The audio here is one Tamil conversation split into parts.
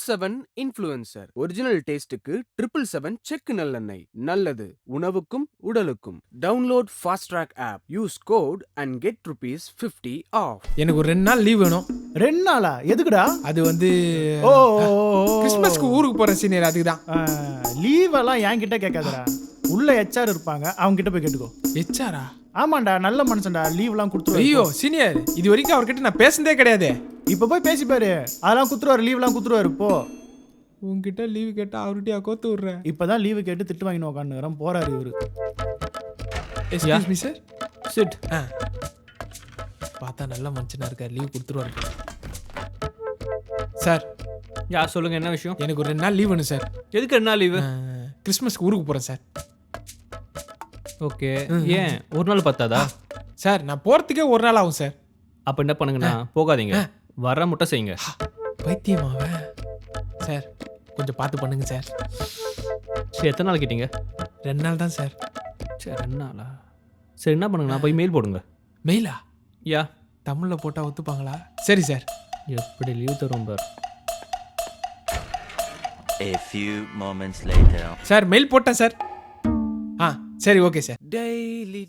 777 இன்ஃப்ளூயன்சர். ஒரிஜினல் டேஸ்டுக்கு 777 செக்கு நல்லெண்ணெய். நல்லது உணவுக்கும் உடலுக்கும். Download fast Track app. Use code and get ₹50 off. எனக்கு ஒரு 2 நாள் லீவ் வேணும். 2 நாளா? எதுக்குடா? அது வந்து ஓ கிறிஸ்மஸ்க்கு ஊருக்கு போற சீனியர், அதுக்கு தான். லீவ் எல்லாம் என்கிட்ட கேட்காதடா. உள்ள HR இருப்பாங்க, அவங்க கிட்ட போய் கேட்டுக்கோ. HR-ஆ? ஆமாண்டா, நல்ல மனுஷன்டா, லீவ்லாம் கொடுத்துருவாரு. ஐயோ சீனியர், இது வரைக்கும் அவர்கிட்ட நான் பேசுனதே கிடையாது. இப்போ போய் பேசி பாரு, அதெல்லாம் குத்துருவாரு, லீவ்லாம் குத்துருவாரு. போ. உங்ககிட்ட லீவு கேட்டா அவர்கிட்டயா கோத்து விடுறேன். இப்பதான் லீவு கேட்டு திட்டு வாங்கின்னு உட்காந்துக்கிறோம். போறாரு இவரு. Excuse me sir. சிட். பார்த்தா நல்ல மனுஷனா இருக்கார், லீவ் கொடுத்துருவாரு சார். சொல்லுங்க, என்ன விஷயம்? எனக்கு ஒரு 2 நாள் லீவ் வேணும் சார். எதுக்கு 2 நாள் லீவு? கிறிஸ்மஸ்க்கு ஊருக்கு போறேன் சார். ஓகே, ஏன் ஒரு நாள் பத்தாதா? சார் நான் போறதுக்கே ஒரு நாள் ஆகும் சார். அப்ப என்ன பண்ணுங்கன்னா, போகாதீங்க, வர முட்டை செய்யுங்க. பைத்தியமாவ சார், கொஞ்சம் பார்த்து பண்ணுங்க சார். சரி, எத்தனை நாள் கேட்டீங்க? 2 நாள் தான் சார். சரி, 2 நாளா? சரி, என்ன பண்ணுங்க, நான் போய் மெயில் போடுங்க. மெயிலா? யா, தமிழில் போட்டால் ஒத்துப்பாங்களா? சரி சார். எப்படி லீவ் தரும் பார். A few moments later. Sir mail போட்டேன் சார். சரி okay sir. Daily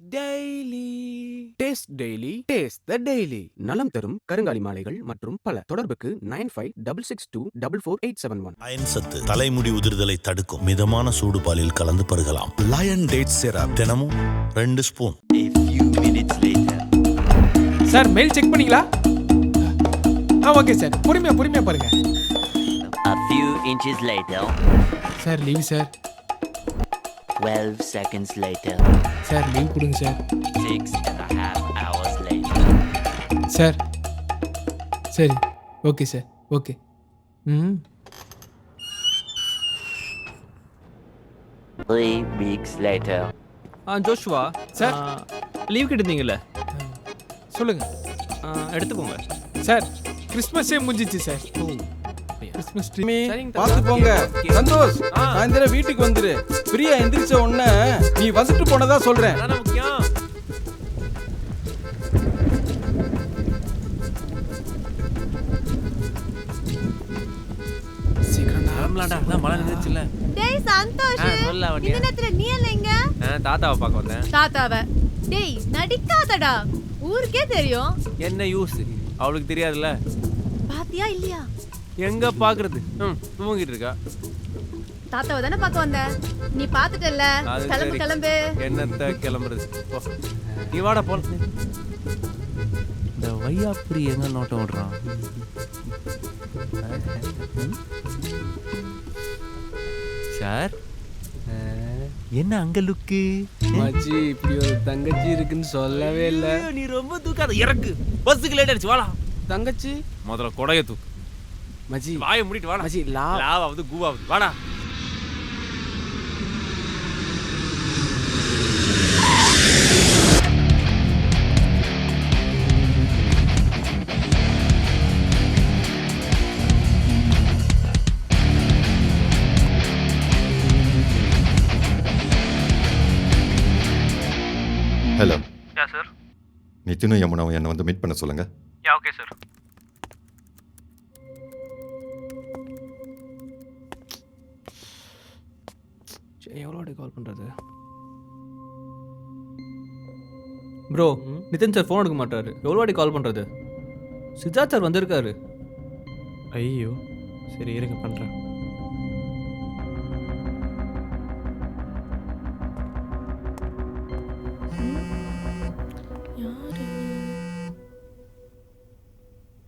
taste daily taste the daily. நலம் தரும் கருங்காலி மாலைகள் மற்றும் பல. தொடர்புக்கு 9566244871. அயன் சத்து தலைமுடி உதிர்தலை தடுக்கும். மிதமான சூடு பாலில் கலந்து பருகலாம். லயன் டேட் சிரப் தினமும் 2 spoon. A few minutes later. Sir mail check பண்ணீங்களா? ஓகே சார், பொறுமையா பாருங்க. A few inches later. Sir leave sir. 12 seconds later. Sir leave கொடுங்க சார். 6.5 hours later. சார் சரி okay sir. Okay. 3 weeks later. Joshua sir. Leave கேட்டிருந்தீங்கல்ல, சொல்லுங்க. எடுத்துக்கோங்க சார் கிறிஸ்மஸே முடிஞ்சிச்சு சார். கிறிஸ்மஸ் ட்ரீ பாத்து போங்க. சந்தோஷ், சாயந்தரம் வீட்டுக்கு வந்துரு. பிரியா எந்திரிச்ச உடனே நீ வசிட்டு போனதா சொல்றேன். முக்கியம். சீக்கிரம் கிளம்பலாம்டா, அதான் மழை நின்னுச்சுல. டேய் சந்தோஷ், சொல்ல வண்டியா. இந்த நேரத்துல நீ எங்க? தாத்தாவை பார்க்க வந்தேன். தாத்தாவை? டேய் நடிக்காதடா, ஊருக்கே தெரியும். என்ன யூஸ், அவளுக்கு தெரியாதுல்ல. பாத்தியா இல்லையா? எங்க பாக்குறது, தூங்கிட்டு இருக்கா. தாத்தாவை தானே பார்க்க வந்த, நீ பாத்துட்டல்ல. அது கிளம்பு சரி. கிளம்பு. என்னத்த கிளம்புறது, போ. நீ வாடா போல. இந்த வையாப்புரி எங்க நோட்டம் விடுறான். சார் என்ன அங்க லுக்கு? மச்சி, இப்படி ஒரு தங்கச்சி இருக்குன்னு சொல்லவே இல்ல. நீ ரொம்ப தூக்காத, இறக்கு. பஸ்ஸுக்கு லேட் ஆயிடுச்சு, வாடா. தங்கச்சி முதல்ல கொடைய தூக்கு. மச்சி, வாயை மூடிட்டு வாடா. மச்சி லாவாவது கூவாவது, வாடா. ஹலோ. யா சார். நிதினும் யமுனாவும் என்னை வந்து மீட் பண்ண சொல்லுங்க. Yeah okay sir. எவ்வளோ கால் பண்ணுறது? ப்ரோ, நிதின் சார் ஃபோன் எடுக்க மாட்டாரு. எவ்வளோ வாட்டி கால் பண்ணுறது? சித்தார்த் சார் வந்திருக்காரு. ஐயோ, சரி இருங்க பண்ணுறேன்.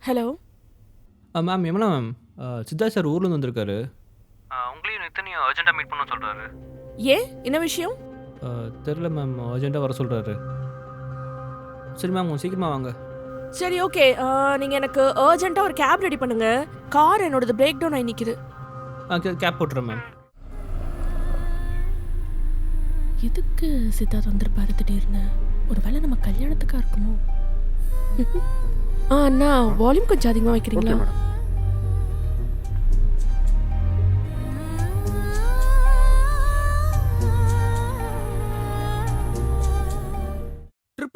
Hello ma'am, Yamuna ma'am, Siddharth sir ஊர்லேருந்து வந்திருக்காரு. உங்களையும் நித்தனையும் அர்ஜென்ட்டாக மீட் பண்ண சொல்கிறாரு. ஏன், என்ன விஷயம்? தெரில மேம், அர்ஜென்ட்டாக வர சொல்கிறாரு. சரி மேம், கொஞ்சம் சீக்கிரமாக வாங்க. சரி ஓகே, நீங்கள் எனக்கு அர்ஜென்ட்டாக ஒரு கேப் ரெடி பண்ணுங்க. கார் என்னோடது பிரேக் டவுன் ஆகி நிற்கிது. கேப் போட்டுறேன் மேம். எதுக்கு சித்தார்த் வந்திருப்பாரு திடீர்னு? ஒரு வேளை நம்ம கல்யாணத்துக்காக இருக்குமோ? அண்ணா, வால்யூம் கொஞ்சம் அதிகமாக வைக்கிறீங்களா?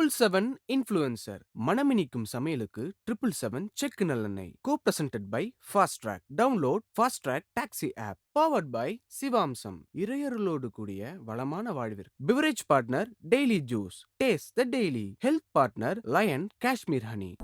777 இன்ஃப்ளூயன்சர் மனமினிக்கும் சமையலுக்கு 777 செக்கு நல்லெண்ணெய். Co presented by fast track. Download fast track taxi app. Powered by Sivamsam. இறையருளோடு கூடிய வளமான வாழ்விற்கு. Beverage partner daily juice. Taste the daily. Health partner lion Kashmir honey.